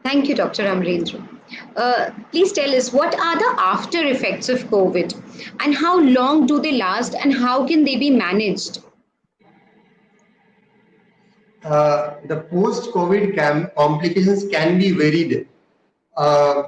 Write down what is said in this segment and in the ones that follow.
Thank you, Dr. Amarendra. Please tell us, what are the after effects of COVID and how long do they last and how can they be managed? The post-COVID complications can be varied. Uh,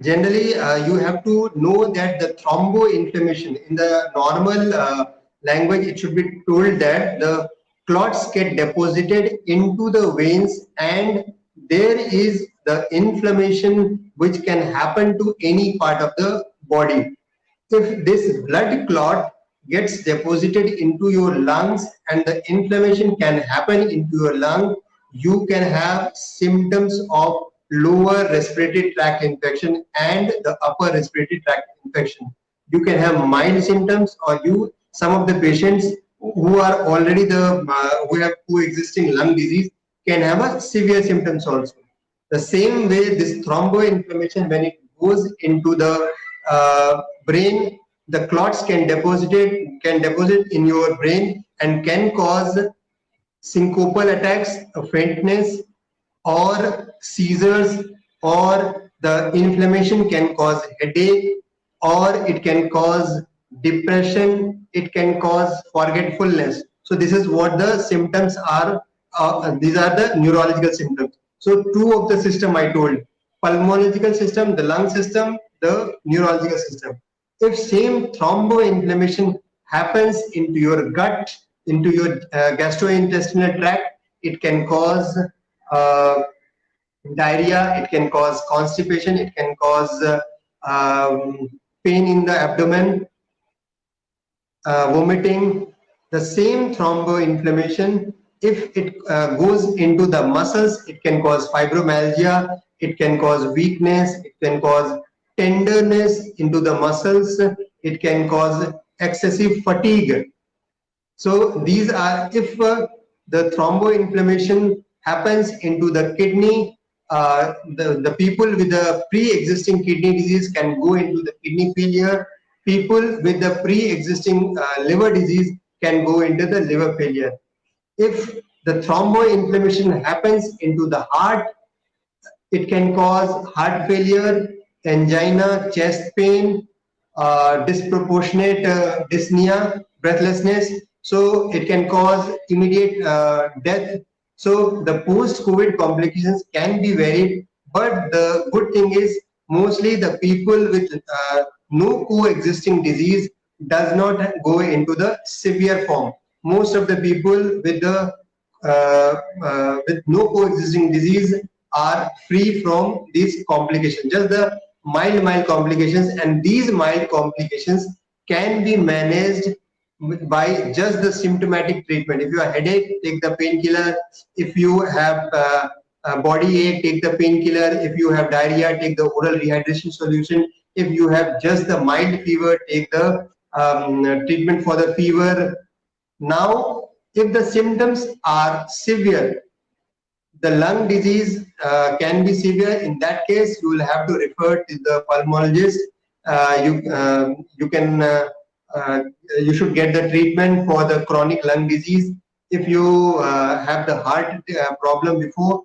Generally, you have to know that the thromboinflammation, in the normal language, it should be told that the clots get deposited into the veins and there is the inflammation which can happen to any part of the body. If this blood clot gets deposited into your lungs and the inflammation can happen into your lung, you can have symptoms of lower respiratory tract infection and the upper respiratory tract infection. You can have mild symptoms, or some of the patients who are already who have coexisting lung disease can have a severe symptoms also. The same way, this thromboinflammation, when it goes into the brain, the clots can deposit in your brain and can cause syncopal attacks, faintness, or seizures, or the inflammation can cause headache, or it can cause depression, it can cause forgetfulness. So this is what the symptoms are. These are the neurological symptoms. So two of the system I told: pulmonological system, the lung system, the neurological system. If same thromboinflammation happens into your gut, into your gastrointestinal tract, it can cause uh, diarrhea, it can cause constipation, it can cause pain in the abdomen, vomiting. The same thromboinflammation, if it goes into the muscles, it can cause fibromyalgia, it can cause weakness, it can cause tenderness into the muscles, it can cause excessive fatigue. So these are, if the thromboinflammation happens into the kidney, the people with the pre-existing kidney disease can go into the kidney failure. People with the pre-existing liver disease can go into the liver failure. If the thromboinflammation happens into the heart, it can cause heart failure, angina, chest pain, disproportionate dyspnea, breathlessness. So it can cause immediate death. So the post-COVID complications can be varied, but the good thing is mostly the people with no coexisting disease does not go into the severe form. Most of the people with no coexisting disease are free from these complications, just the mild complications, and these mild complications can be managed by just the symptomatic treatment. If you have headache, take the painkiller. If you have a body ache, take the painkiller. If you have diarrhea, take the oral rehydration solution. If you have just the mild fever, take the treatment for the fever. Now, if the symptoms are severe, the lung disease can be severe. In that case, you will have to refer to the pulmonologist. You should get the treatment for the chronic lung disease. If you have the heart problem before,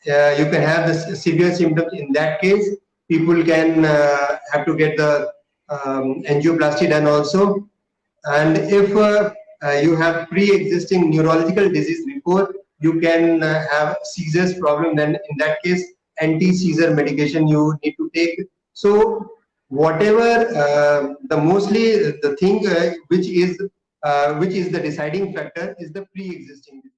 you can have the severe symptoms. In that case, people can have to get the angioplasty done also. And if you have pre-existing neurological disease before, you can have seizures problem, then in that case anti-seizure medication you need to take. So whatever the mostly the thing which is the deciding factor is the pre-existing disease.